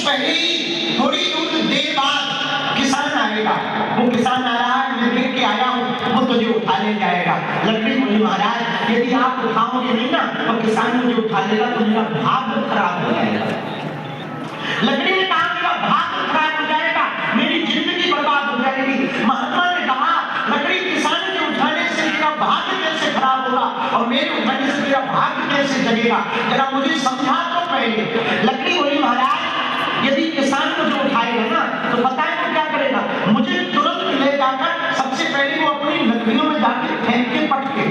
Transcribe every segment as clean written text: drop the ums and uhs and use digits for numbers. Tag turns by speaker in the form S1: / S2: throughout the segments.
S1: पहले ही थोड़ी देर बाद किसान आएगा। वो किसान आ रहा है, मैं देख के आया हूँ, वो तुझे उठा ले जाएगा। लकड़ी बोली महाराज यदि आप उठाओगे नहीं ना तो किसान मुझे उठा लेगा तो मेरा भाग्य खराब हो जाएगा। लकड़ी ने कहा मेरा भाग्य खराब हो जाएगा, मेरी जिंदगी बर्बाद हो जाएगी। महात्मा ने कहा लकड़ी किसान के उठाने से मेरा भाग्य कैसे खराब होगा और मेरे उठाने से मेरा भाग्य कैसे जगेगा, जरा मुझे समझा दो पहले। लकड़ी बोली महाराज यदि किसान मुझे उठाएगा ना तो पता है वो क्या करेगा, मुझे तुरंत ले जाकर सबसे पहले वो अपनी लकड़ियों में जाके फेंक के पटके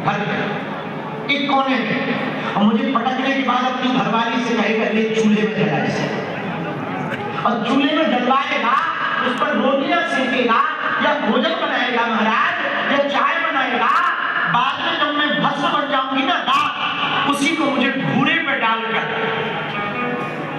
S1: घर पे एक कोने में, और मुझे पटकने के बाद अपनी घरवाली से कहेगा ले चूल्हे में जला इसे, और चूल्हे में जलवाएगा, उस पर रोटियां सेकेगा या भोजन बनाएगा महाराज या चाय बनाएगा। बाद में जब मैं भस्म बन जाऊंगी ना रात, उसी को मुझे घूरे पे डालकर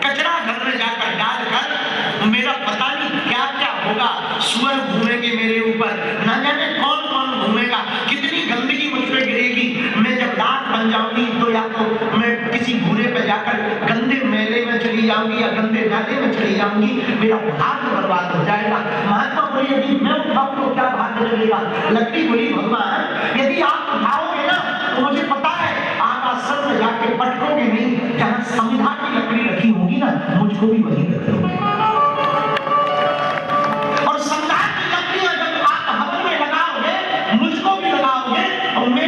S1: कचरा घर में जाकर डालकर मेरा पता नहीं क्या क्या होगा। सुअर घूमेंगे मेरे ऊपर, ना जाने कौन कौन घूमेगा, कितनी गंदगी मुझ पे गिरेगी। मैं जब रात बन जाऊंगी तो या तो मैं किसी घूरे पे जाकर गंदे मेले में चली जाऊंगी या गंदे नाले में चली जाऊंगी, मेरा भाग्य बर्बाद हो जाएगा। महात्मा बोली यदि मैं उठाऊं तो क्या भाग्य लगेगा। लकड़ी बोली भगवान यदि आप उठाओगे ना तो मुझे पता है आप आश्रम में जाके पटकोगे नहीं, जहां संविधान की लकड़ी रखी होगी ना मुझको भी वहीं रख दोगे। और संविधान की लकड़ियां जब आप हवन में लगाओगे मुझको भी लगाओगे, और मैं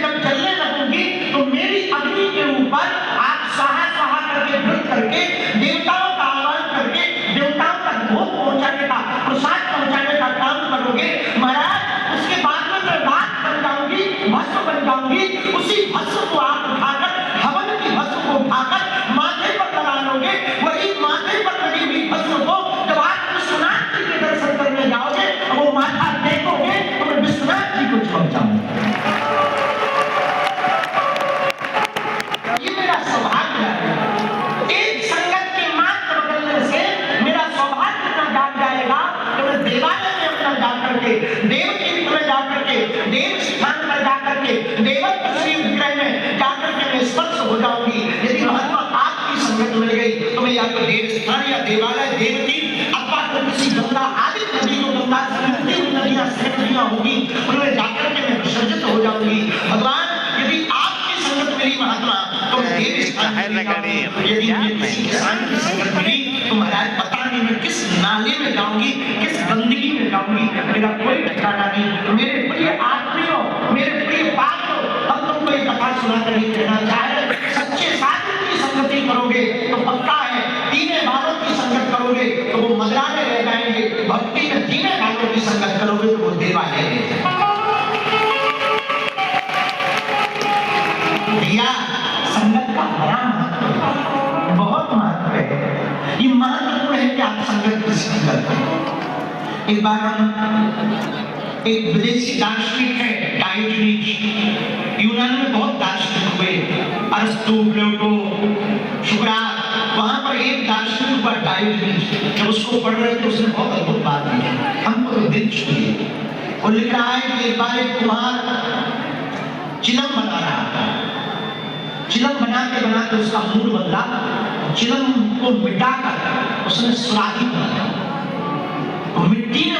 S1: जब जलने लगूंगी तो मेरी अग्नि के ऊपर आप स्वाहा स्वाहा करके नृत्य करके देवताओं का आह्वान करके देवताओं तक भोग पहुंचाने का प्रसाद पहुंचाने का काम करोगे महाराज। उसके बाद में मैं राख बन जाऊंगी, भस्म बन जाऊंगी, उसी भस्म को आप उठाकर हवन की भस्म को उठाकर माथे पर लगा लोगे। वही माथे पर लगी हुई भस्म को जब आप विश्वनाथ जी के दर्शन करने जाओगे वो माथा देखोगे तो मैं विश्वनाथ जी को छोड़ जाऊंगा। ये मेरा सौभाग्य है। एक संगत के मात्र बदलने से मेरा सौभाग्य इतना जाग जाएगा कि मैं देवालय में अपना जाकर के देव तीर्थ में जाकर के देव स्थान पर जाकर के देवत्व श्री विग्रह में जाकर के मैं स्पर्श हो जाऊंगी। यदि महात्मा आपकी संगत मिल गई तो मैं या तो देव स्थान या देवालय देवतीर्थ अथवा तो किसी गंगा आदि नदी को गंगा से नदियां सैकड़ियां होगी उनमें जाकर के मैं विसर्जित हो जाऊंगी। भगवान यदि आपकी संगत मिली महात्मा तो मैं देव स्थान में जाऊंगी। यदि मुझे किसी किसान की संगत मिली तो महाराज पता नहीं मैं किस नाले में जाऊंगी, किस गंदगी में जाऊंगी, मेरा कोई ठिकाना नहीं। तो मेरे प्रिय आत्मियों, मेरे प्रिय पात्रों, हम तुमको एक कथा सुनाकर ही कहना चाहे सच्चे साधु की संगति करोगे तो पक्का है, तीने वालों की संगत करोगे तो वो मदराने रह जाएंगे, भक्ति में तीने वालों की संगत करोगे तो वो देवालय रह जाएंगे। संगत का बड़ा महत्व है, बहुत महत्व है। ये महत्वपूर्ण है कि आप संगत की संगत करें। एक बार हम एक विदेशी दार्शनिक है डायोजनीज, यूनान में बहुत दार्शनिक हुए, अरस्तु, प्लेटो, सुकरात, वहां पर एक दार्शनिक हुआ डायोजनीज। जब उसको पढ़ रहे थे उसने बहुत अद्भुत बात की, हमको तो दिल छू गई। और लिख रहा है कि एक बार एक कुम्हार चिलम बना रहा था, चिलम बनाते बनाते उसका मूड बदला, चिलम को मिटाकर उसने सुराही बनाया, तो मिट्टी ने